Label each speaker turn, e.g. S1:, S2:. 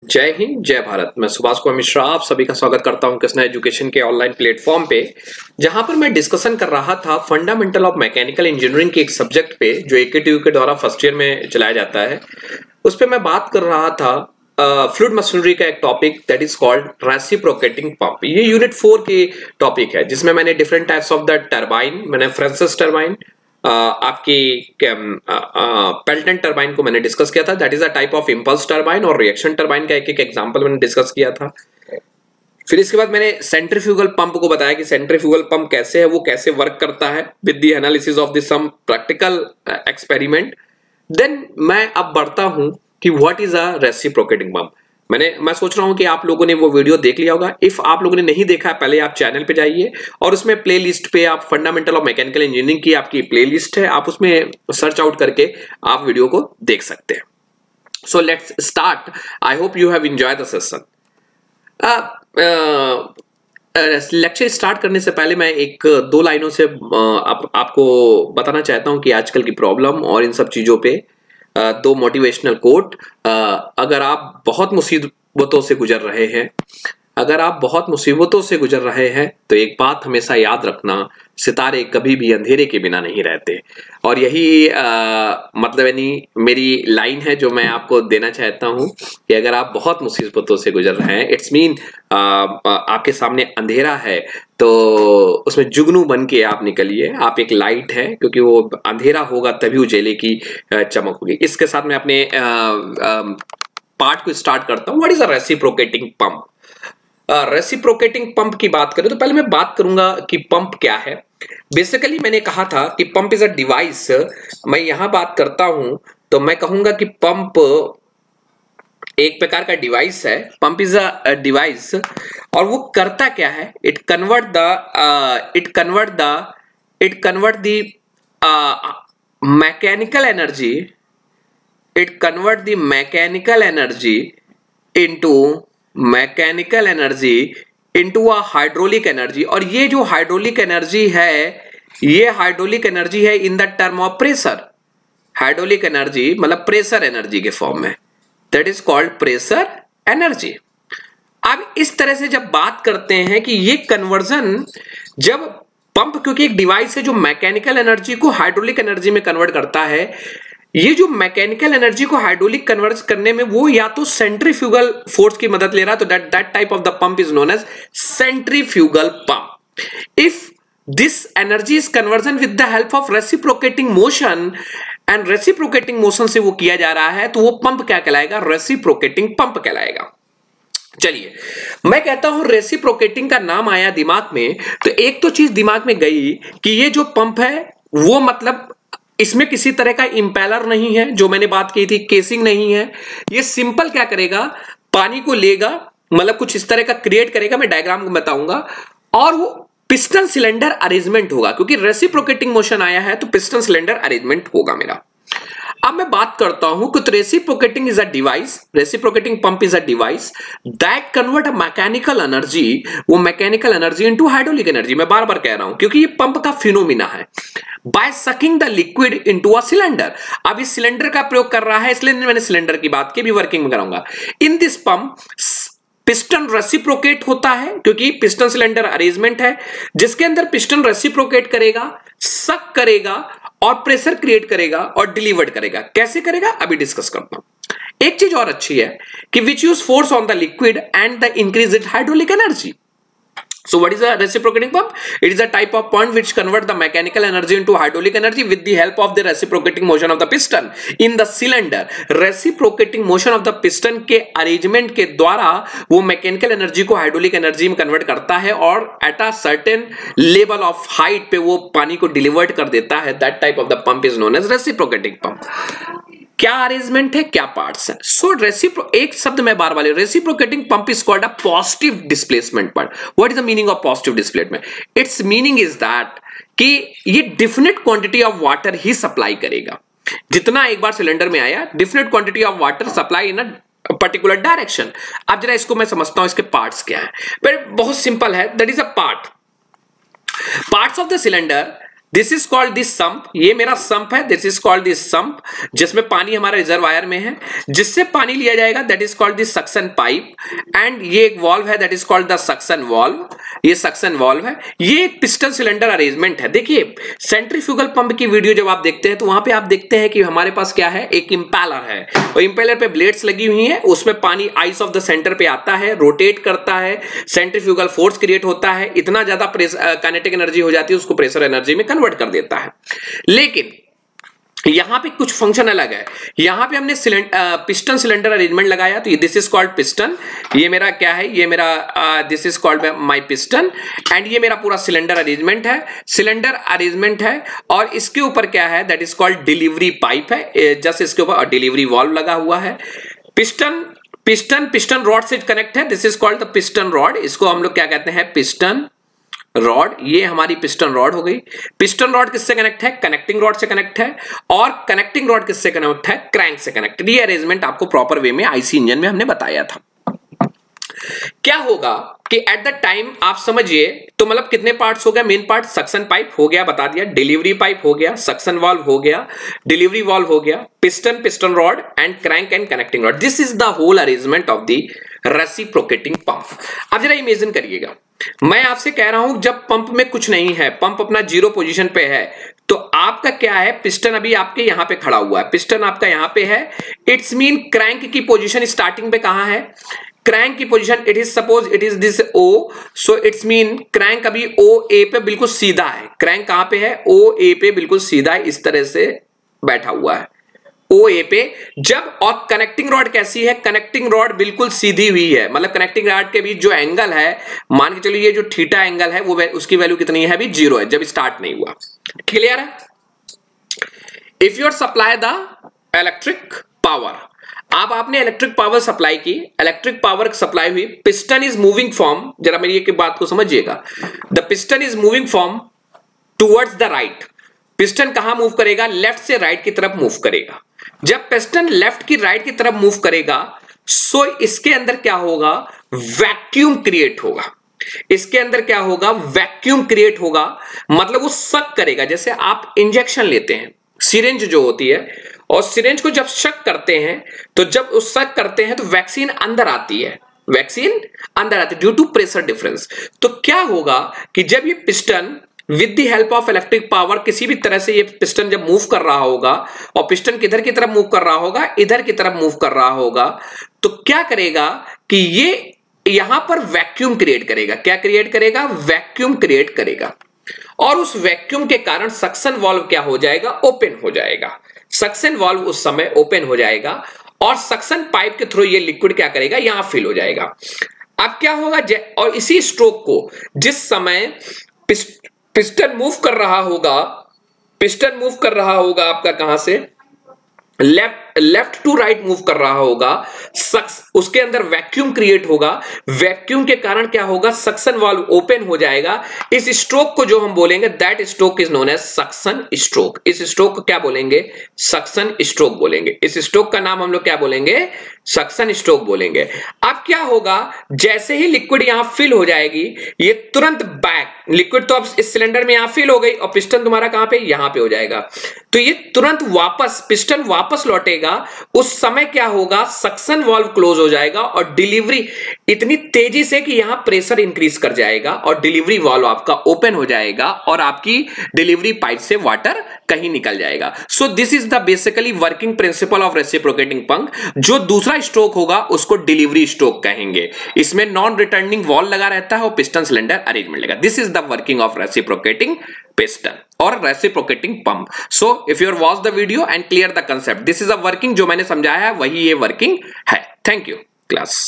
S1: जय हिंद जय भारत। मैं सुभाष कुमार मिश्रा आप सभी का स्वागत करता हूं कृष्णा एजुकेशन के ऑनलाइन प्लेटफॉर्म पे, जहां पर मैं डिस्कशन कर रहा था फंडामेंटल ऑफ मैकेनिकल इंजीनियरिंग के एक सब्जेक्ट पे जो एकेटीयू के द्वारा फर्स्ट ईयर में चलाया जाता है। उस पे मैं बात कर रहा था फ्लूइड मशीनरी का एक topic that is called reciprocating pump. ये यूनिट 4 की टॉपिक है जिसमें मैंने different types of the turbine, मैंने फ्रांसिस टरबाइन, आपकी पेल्टन टरबाइन को मैंने डिस्कस किया था, that is a type of impulse turbine, और रिएक्शन टर्बाइन का एक एग्जांपल मैंने डिस्कस किया था। फिर इसके बाद मैंने सेंट्रीफ्यूगल पंप को बताया कि सेंट्रीफ्यूगल पंप कैसे है, वो कैसे वर्क करता है with the analysis of this some practical experiment. Then मैं अब बढ़ता हूं कि what is a reciprocating pump. मैं सोच रहा हूं कि आप लोगों ने वो वीडियो देख लिया होगा। इफ आप लोगों ने नहीं देखा है, पहले आप चैनल पे जाइए और उसमें प्लेलिस्ट पे आप फंडामेंटल ऑफ मैकेनिकल इंजीनियरिंग की आपकी प्लेलिस्ट है, आप उसमें सर्च आउट करके आप वीडियो को देख सकते हैं। So let's start. I hope you have enjoyed the session. Lecture start करने से पहले मैं एक दो लाइनों से आपको बताना चाहता हूं कि आजकल की प्रॉब्लम और इन सब चीजों पे दो मोटिवेशनल कोट। अगर आप बहुत मुसीबतों से गुजर रहे हैं, अगर आप बहुत मुसीबतों से गुजर रहे हैं तो एक बात हमेशा याद रखना, सितारे कभी भी अंधेरे के बिना नहीं रहते। और यही मतलब यानी मेरी लाइन है जो मैं आपको देना चाहता हूं कि अगर आप बहुत मुसीबतों से गुजर रहे हैं, इट्स मीन आपके सामने अंधेरा है तो उसमें जुगनू बन के आप निकलिए। आप एक लाइट है, क्योंकि वो अंधेरा होगा तभी उजेले की चमक होगी। इसके साथ मैं अपने पार्ट को स्टार्ट करता हूं। What is a reciprocating pump. Reciprocating pump की बात करें तो पहले मैं बात करूंगा कि पंप क्या है। बेसिकली मैंने कहा था कि पंप इज अ डिवाइस। मैं यहां बात करता हूं तो मैं कहूंगा कि पंप एक प्रकार का डिवाइस है। पंप इज अ डिवाइस और वो करता क्या है, it convert the mechanical energy, it convert the mechanical energy into a hydraulic energy. और ये जो हाइड्रोलिक एनर्जी है, ये हाइड्रोलिक एनर्जी है in the term of pressure. Hydraulic energy मतलब प्रेशर एनर्जी के फॉर्म में, that is called pressure energy. अब इस तरह से जब बात करते हैं कि ये कन्वर्जन, जब पंप क्योंकि एक डिवाइस है जो मैकेनिकल एनर्जी को हाइड्रोलिक एनर्जी में कन्वर्ट करता है, ये जो मैकेनिकल एनर्जी को हाइड्रोलिक कन्वर्ट करने में वो या तो सेंट्रीफ्यूगल फोर्स की मदद ले रहा है, तो that type of the pump is known as centrifugal pump. If this energy is conversion with the help of reciprocating motion, and reciprocating motion से वो किया जा रहा है, तो वो पंप क्या कहलाएगा, रेसिप्रोकेटिंग पंप कहलाएगा। चलिए, मैं कहता हूं रेसिप्रोकेटिंग का नाम आया दिमाग में तो एक तो चीज दिमाग में गई कि ये जो पंप है वो मतलब इसमें किसी तरह का इंपेलर नहीं है, जो मैंने बात की थी, केसिंग नहीं है। ये सिंपल क्या करेगा, पानी को लेगा, मतलब कुछ इस तरह का क्रिएट करेगा, मैं डायग्राम को बताऊंगा, और वो पिस्टन सिलेंडर अरेंजमेंट होगा। क्योंकि रेसिप्रोकेटिंग मोशन आया है तो पिस्टन सिलेंडर अरेंजमेंट होगा मेरा। अब मैं बात करता हूं कि reciprocating is a device, reciprocating pump is a device that convert mechanical energy, वो mechanical energy into hydraulic energy. मैं बार बार कह रहा हूं क्योंकि ये पंप का फिनोमिना है। By sucking the liquid into a cylinder. अब इस सिलेंडर का प्रयोग कर रहा है, इसलिए मैंने सिलेंडर की बात की, भी वर्किंग में कराऊंगा। In this pump piston reciprocate होता है क्योंकि पिस्टन सिलेंडर अरेंजमेंट है, जिसके अंदर पिस्टन रेसिप्रोकेट करेगा, सक करेगा और प्रेशर क्रिएट करेगा और डिलीवर्ड करेगा। कैसे करेगा अभी डिस्कस करता हूं। एक चीज और अच्छी है कि विच use force on the liquid and the increase it hydraulic energy. So what is a reciprocating pump? It is a type of pump which convert the mechanical energy into hydraulic energy with the help of the reciprocating motion of the piston in the cylinder. Reciprocating motion of the piston के arrangement के द्वारा वो mechanical energy को hydraulic energy में convert करता है और at a certain level of height पे वो पानी को delivered कर देता है। That type of the pump is known as reciprocating pump. क्या अरेंजमेंट है, क्या पार्ट्स है। सो एक शब्द मैं बार बार, reciprocating pump is called a positive displacement pump. What is the meaning of positive displacement? It's meaning is that कि ये डिफिनिट क्वांटिटी ऑफ वाटर ही सप्लाई करेगा। जितना एक बार सिलेंडर में आया, definite quantity of water supply in a particular direction. अब जरा इसको मैं समझता हूं, इसके पार्ट्स क्या है। बहुत सिंपल है, that is a parts of the cylinder this is called this sump, ये मेरा सम्प है, this is called this sump, जिसमें पानी हमारा रिजर्वायर में है, जिससे पानी लिया जाएगा, that is called this suction pipe. And ये एक वॉल्व है, that is called the suction valve, ये सक्शन वॉल्व है। ये एक पिस्टन सिलेंडर अरेंजमेंट है। देखिए सेंट्रीफ्यूगल पंप की वीडियो जब आप देखते हैं तो वहां पे आप देखते हैं कि हमारे पास क्या है, एक इंपेलर है, और इंपेलर पे ब्लेड्स लगी हुई हैं, उसमें पानी आइस ऑफ द सेंटर पे आता है, रोटेट करता है, सेंट्रीफ्यूगल फोर्स क्रिएट होता है, इतना ज्यादा काइनेटिक एनर्जी हो जाती है, उसको प्रेशर एनर्जी में कन्वर्ट कर देता है। लेकिन यहां पे कुछ फंक्शन अलग है। यहां पे हमने पिस्टन सिलेंडर अरेंजमेंट लगाया, तो दिस इज कॉल्ड पिस्टन, ये मेरा क्या है, ये मेरा this is called my piston, and ये मेरा पूरा सिलेंडर अरेंजमेंट है, सिलेंडर अरेंजमेंट है। और इसके ऊपर क्या है, that is called delivery pipe है, जस्ट इसके ऊपर डिलीवरी वाल्व लगा हुआ है। पिस्टन रॉड से कनेक्ट है, this is called the piston rod, इसको हम लोग क्या कहते हैं, पिस्टन रॉड। ये हमारी पिस्टन रॉड हो गई। पिस्टन रॉड किससे कनेक्ट है, कनेक्टिंग रॉड से कनेक्ट है, और कनेक्टिंग रॉड किससे कनेक्ट है, क्रैंक से कनेक्टेड। ये अरेंजमेंट आपको प्रॉपर वे में आईसी इंजन में हमने बताया था। क्या होगा कि एट द टाइम आप समझिए, तो मतलब कितने पार्ट्स हो गए, मेन पार्ट सक्शन पाइप हो गया, बता दिया, डिलीवरी पाइप हो गया, सक्शन वाल्व हो गया, डिलीवरी वाल्व हो गया, piston rod and crank and connecting rod. This is the whole arrangement of the reciprocating pump. अब जरा इमेजिन करिएगा, मैं आपसे कह रहा हूं जब पंप में कुछ नहीं है, पंप अपना जीरो पोजीशन पे है, तो आपका क्या है, पिस्टन अभी आपके यहां पे खड़ा हुआ है, पिस्टन आपका यहां पे है। इट्स मीन क्रैंक की पोजीशन स्टार्टिंग पे कहां है, क्रैंक की position it is suppose it is this O, so it's mean crank अभी ओ ए पे बिल्कुल सीधा है। क्रैंक कहां पे है, ओ ए पे बिल्कुल सीधा है, इस तरह से बैठा हुआ है ओ ए पे। जब और कनेक्टिंग रॉड कैसी है, कनेक्टिंग रॉड बिल्कुल सीधी हुई है, मतलब कनेक्टिंग रॉड के बीच जो एंगल है, मान के चलिए ये जो थीटा एंगल है वो उसकी वैल्यू कितनी है, अभी 0 है, जब स्टार्ट नहीं हुआ। क्लियर है। If you are supply the electric power, अब आपने इलेक्ट्रिक पावर सप्लाई की, इलेक्ट्रिक पावर सप्लाई हुई, पिस्टन इज मूविंग फ्रॉम, जरा मेरी एक बात को समझिएगा, the piston is moving from towards the right. Piston कहां मूव करेगा, लेफ्ट से राइट की तरफ मूव करेगा। जब पिस्टन लेफ्ट की राइट की तरफ मूव करेगा, सो इसके अंदर क्या होगा, वैक्यूम क्रिएट होगा। इसके अंदर क्या होगा, वैक्यूम क्रिएट होगा, मतलब वो सक करेगा। जैसे आप इंजेक्शन लेते हैं, सिरिंज जो होती है, और सिरिंज को जब शक करते हैं, तो जब उस शक करते हैं तो वैक्सीन अंदर आती है, वैक्सीन अंदर आती है ड्यू टू प्रेशर डिफरेंस। तो क्या होगा कि जब ये piston with the help of electric power, किसी भी तरह से ये पिस्टन जब मूव कर रहा होगा, और पिस्टन किधर की तरफ मूव कर रहा होगा, इधर की तरफ मूव कर रहा होगा, तो क्या करेगा कि ये यहां पर वैक्यूम क्रिएट करेगा। क्या क्रिएट करेगा, वैक्यूम क्रिएट करेगा, और उस वैक्यूम के कारण सक्शन वाल्व क्या हो जाएगा, ओपन हो जाएगा। सक्शन वाल्व उस समय ओपन हो जाएगा, और सक्शन पाइप के थ्रू ये लिक्विड क्या करेगा, यहां फिल हो जाएगा। अब क्या होगा, और इसी स्ट्रोक को जिस समय पिस्टन मूव कर रहा होगा, पिस्टन मूव कर रहा होगा आपका कहां से, लेफ्ट टू राइट मूव कर रहा होगा, उसके अंदर वैक्यूम क्रिएट होगा। वैक्यूम के कारण क्या होगा, सक्शन वाल्व ओपन हो जाएगा। इस स्ट्रोक को जो हम बोलेंगे, that stroke is known as suction stroke. इस स्ट्रोक को क्या बोलेंगे, सक्शन स्ट्रोक बोलेंगे। इस स्ट्रोक का नाम हम लोग क्या बोलेंगे, सक्शन स्ट्रोक बोलेंगे। अब क्या होगा, जैसे ही लिक्विड यहां फिल हो जाएगी, ये तुरंत बैक, लिक्विड तो अब इस सिलेंडर में यहां फिल हो गई, और पिस्टन तुम्हारा कहां पे, यहां पे हो जाएगा, तो ये तुरंत वापस पिस्टन वापस लौटेगा। उस समय क्या होगा, सक्शन वाल्व क्लोज हो जाएगा, और डिलीवरी इतनी तेजी से कि यहां प्रेशर इंक्रीज कर जाएगा, और डिलीवरी वाल्व आपका ओपन हो जाएगा, और आपकी डिलीवरी पाइप से वाटर कहीं निकल जाएगा। So this is the basically working principle of reciprocating pump. जो दूसरा स्ट्रोक होगा उसको डिलीवरी स्ट्रोक कहेंगे। इसमें नॉन रिटर्निंग वॉल लगा रहता है और पिस्टन सिलेंडर अरेंजमेंट लगा। This is the working of reciprocating piston or reciprocating pump. So if you watch the video and clear the concept, this is a working, जो मैंने समझाया है वही ये working है. Thank you class.